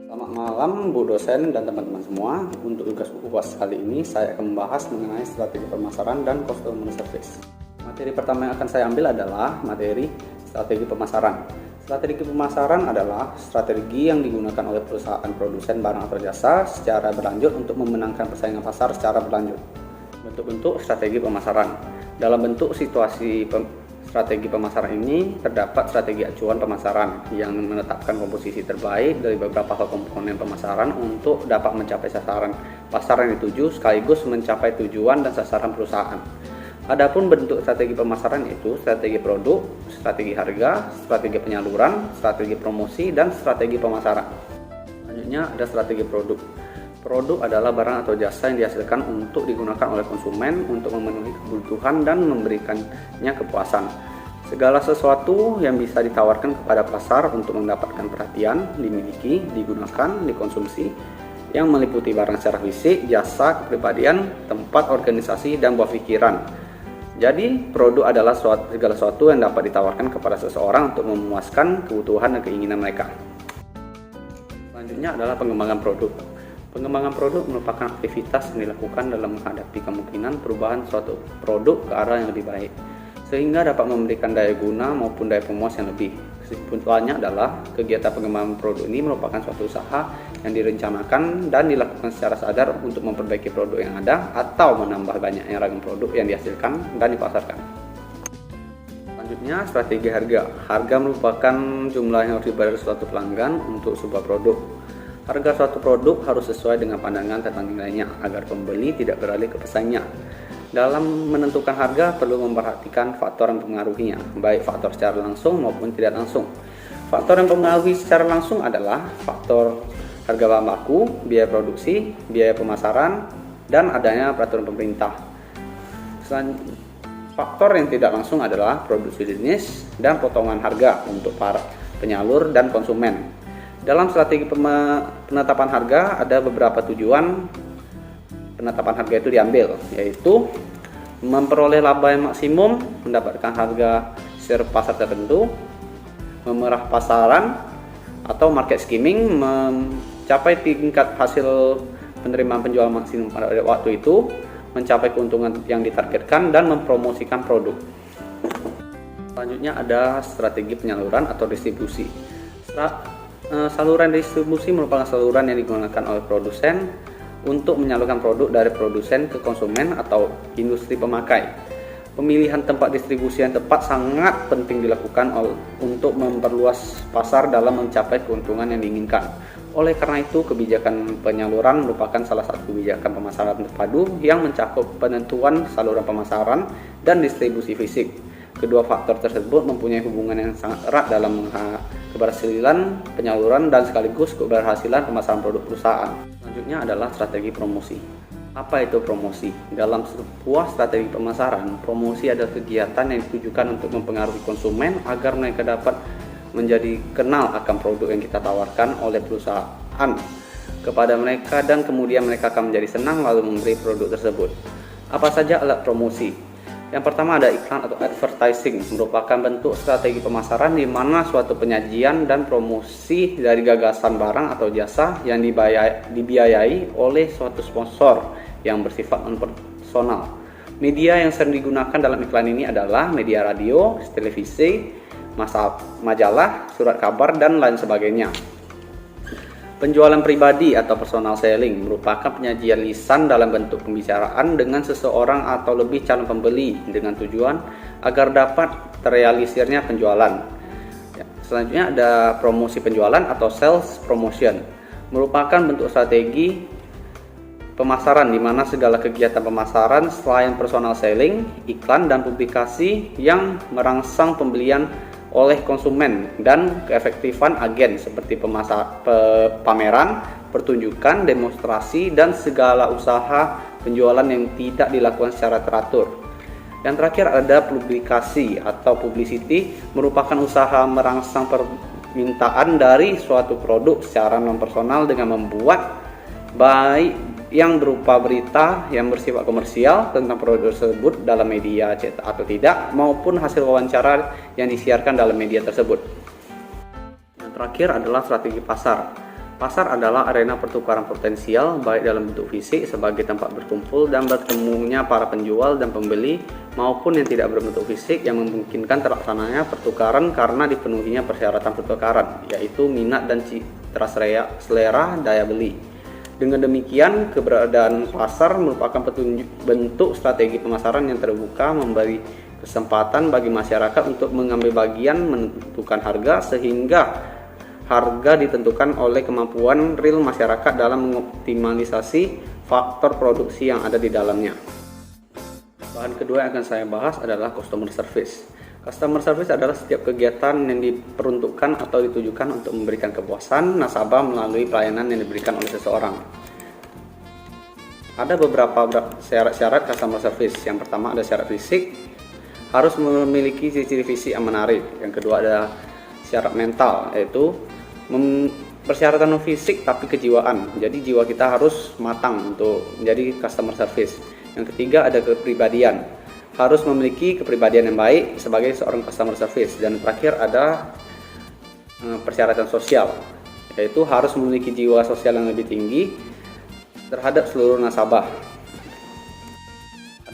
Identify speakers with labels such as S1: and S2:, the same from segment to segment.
S1: Selamat malam Bu dosen dan teman-teman semua. Untuk tugas UAS kali ini saya akan membahas mengenai strategi pemasaran dan customer service. Materi pertama yang akan saya ambil adalah materi strategi pemasaran. Strategi pemasaran adalah strategi yang digunakan oleh perusahaan produsen barang atau jasa secara berlanjut untuk memenangkan persaingan pasar secara berlanjut. Bentuk-bentuk strategi pemasaran. Dalam bentuk situasi strategi pemasaran ini terdapat strategi acuan pemasaran yang menetapkan komposisi terbaik dari beberapa hal komponen pemasaran untuk dapat mencapai sasaran pasar yang dituju sekaligus mencapai tujuan dan sasaran perusahaan. Adapun bentuk strategi pemasaran itu strategi produk, strategi harga, strategi penyaluran, strategi promosi, dan strategi pemasaran. Selanjutnya ada strategi produk. Produk adalah barang atau jasa yang dihasilkan untuk digunakan oleh konsumen untuk memenuhi kebutuhan dan memberikannya kepuasan. Segala sesuatu yang bisa ditawarkan kepada pasar untuk mendapatkan perhatian, dimiliki, digunakan, dikonsumsi, yang meliputi barang secara fisik, jasa, kepribadian, tempat, organisasi, dan buah pikiran. Jadi, produk adalah segala sesuatu yang dapat ditawarkan kepada seseorang untuk memuaskan kebutuhan dan keinginan mereka. Selanjutnya adalah pengembangan produk. Pengembangan produk merupakan aktivitas yang dilakukan dalam menghadapi kemungkinan perubahan suatu produk ke arah yang lebih baik, sehingga dapat memberikan daya guna maupun daya pemuas yang lebih. Kesimpulannya adalah kegiatan pengembangan produk ini merupakan suatu usaha yang direncanakan dan dilakukan secara sadar untuk memperbaiki produk yang ada atau menambah banyaknya ragam produk yang dihasilkan dan dipasarkan. Selanjutnya, strategi harga. Harga merupakan jumlah yang harus dibayar suatu pelanggan untuk sebuah produk. Harga suatu produk harus sesuai dengan pandangan tentang nilainya agar pembeli tidak beralih ke pesaingnya. Dalam menentukan harga perlu memperhatikan faktor yang mempengaruhinya, baik faktor secara langsung maupun tidak langsung. Faktor yang mempengaruhi secara langsung adalah faktor harga bahan baku, biaya produksi, biaya pemasaran, dan adanya peraturan pemerintah. Faktor yang tidak langsung adalah produksi jenis dan potongan harga untuk para penyalur dan konsumen. Dalam strategi penetapan harga ada beberapa tujuan penetapan harga itu diambil, yaitu memperoleh laba yang maksimum, mendapatkan harga share pasar tertentu, memerah pasaran atau market skimming, mencapai tingkat hasil penerimaan penjualan maksimum pada waktu itu, mencapai keuntungan yang ditargetkan, dan mempromosikan produk. Selanjutnya ada strategi penyaluran atau distribusi. Saluran distribusi merupakan saluran yang digunakan oleh produsen untuk menyalurkan produk dari produsen ke konsumen atau industri pemakai. Pemilihan tempat distribusi yang tepat sangat penting dilakukan untuk memperluas pasar dalam mencapai keuntungan yang diinginkan. Oleh karena itu, kebijakan penyaluran merupakan salah satu kebijakan pemasaran terpadu yang mencakup penentuan saluran pemasaran dan distribusi fisik. Kedua faktor tersebut mempunyai hubungan yang sangat erat dalam keberhasilan penyaluran dan sekaligus keberhasilan pemasaran produk perusahaan. Selanjutnya adalah strategi promosi. Apa itu promosi? Dalam sebuah strategi pemasaran, promosi adalah kegiatan yang ditujukan untuk mempengaruhi konsumen agar mereka dapat menjadi kenal akan produk yang kita tawarkan oleh perusahaan kepada mereka, dan kemudian mereka akan menjadi senang lalu membeli produk tersebut. Apa saja alat promosi? Yang pertama ada iklan atau advertising, merupakan bentuk strategi pemasaran di mana suatu penyajian dan promosi dari gagasan barang atau jasa yang dibiayai oleh suatu sponsor yang bersifat non-personal. Media yang sering digunakan dalam iklan ini adalah media radio, televisi, majalah, surat kabar, dan lain sebagainya. Penjualan pribadi atau personal selling merupakan penyajian lisan dalam bentuk pembicaraan dengan seseorang atau lebih calon pembeli dengan tujuan agar dapat terrealisirnya penjualan. Selanjutnya ada promosi penjualan atau sales promotion, merupakan bentuk strategi pemasaran di mana segala kegiatan pemasaran selain personal selling, iklan, dan publikasi yang merangsang pembelian oleh konsumen dan keefektifan agen seperti pameran, pertunjukan, demonstrasi, dan segala usaha penjualan yang tidak dilakukan secara teratur. Yang terakhir ada publikasi atau publicity, merupakan usaha merangsang permintaan dari suatu produk secara non-personal dengan membuat baik yang berupa berita yang bersifat komersial tentang produk tersebut dalam media cetak atau tidak, maupun hasil wawancara yang disiarkan dalam media tersebut. Yang terakhir adalah strategi pasar. Pasar adalah arena pertukaran potensial baik dalam bentuk fisik sebagai tempat berkumpul dan bertemunya para penjual dan pembeli maupun yang tidak berbentuk fisik yang memungkinkan terlaksananya pertukaran karena dipenuhinya persyaratan pertukaran yaitu minat dan citra selera daya beli. Dengan demikian, keberadaan pasar merupakan bentuk strategi pemasaran yang terbuka memberi kesempatan bagi masyarakat untuk mengambil bagian menentukan harga sehingga harga ditentukan oleh kemampuan real masyarakat dalam mengoptimalisasi faktor produksi yang ada di dalamnya. Bahan kedua yang akan saya bahas adalah customer service. Customer service adalah setiap kegiatan yang diperuntukkan atau ditujukan untuk memberikan kepuasan nasabah melalui pelayanan yang diberikan oleh seseorang. Ada beberapa syarat customer service. Yang pertama ada syarat fisik, harus memiliki ciri-ciri fisik yang menarik. Yang kedua ada syarat mental, yaitu persyaratan non fisik tapi kejiwaan. Jadi jiwa kita harus matang untuk menjadi customer service. Yang ketiga ada kepribadian, harus memiliki kepribadian yang baik sebagai seorang customer service. Dan terakhir ada persyaratan sosial, yaitu harus memiliki jiwa sosial yang lebih tinggi terhadap seluruh nasabah.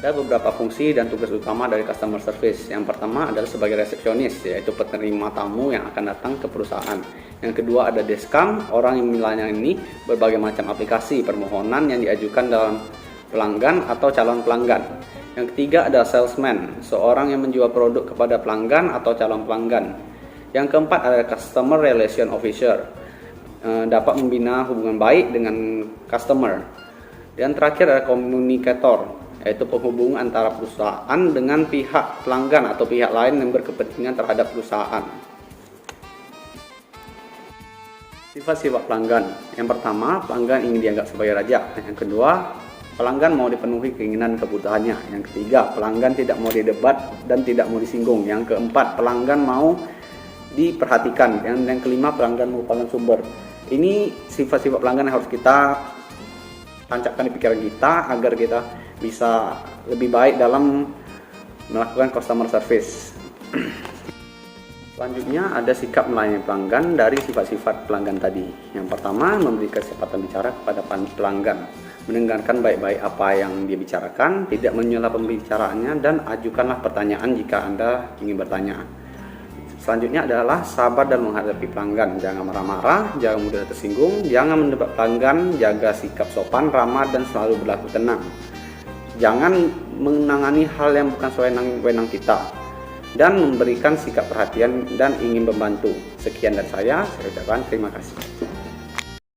S1: Ada beberapa fungsi dan tugas utama dari customer service. Yang pertama adalah sebagai resepsionis, yaitu penerima tamu yang akan datang ke perusahaan. Yang kedua ada deskam, orang yang melayani berbagai macam aplikasi permohonan yang diajukan dalam pelanggan atau calon pelanggan. Yang ketiga ada salesman, seorang yang menjual produk kepada pelanggan atau calon pelanggan. Yang keempat ada customer relation officer, dapat membina hubungan baik dengan customer. Dan terakhir ada komunikator, yaitu penghubung antara perusahaan dengan pihak pelanggan atau pihak lain yang berkepentingan terhadap perusahaan. Sifat-sifat pelanggan. Yang pertama, pelanggan ingin dianggap sebagai raja. Yang kedua, pelanggan mau dipenuhi keinginan kebutuhannya. Yang ketiga, pelanggan tidak mau didebat dan tidak mau disinggung. Yang keempat, pelanggan mau diperhatikan. Yang kelima, pelanggan merupakan sumber. Ini sifat-sifat pelanggan yang harus kita tancapkan di pikiran kita agar kita bisa lebih baik dalam melakukan customer service. Selanjutnya ada sikap melayani pelanggan dari sifat-sifat pelanggan tadi. Yang pertama, memberi kesempatan bicara kepada pelanggan, mendengarkan baik-baik apa yang dia bicarakan, tidak menyela pembicaraannya, dan ajukanlah pertanyaan jika Anda ingin bertanya. Selanjutnya adalah sabar dan menghadapi pelanggan. Jangan marah-marah, jangan mudah tersinggung, jangan mendebat pelanggan, jaga sikap sopan, ramah, dan selalu berlaku tenang. Jangan menangani hal yang bukan sewenang-wenang kita, dan memberikan sikap perhatian dan ingin membantu. Sekian dari saya ucapkan terima kasih.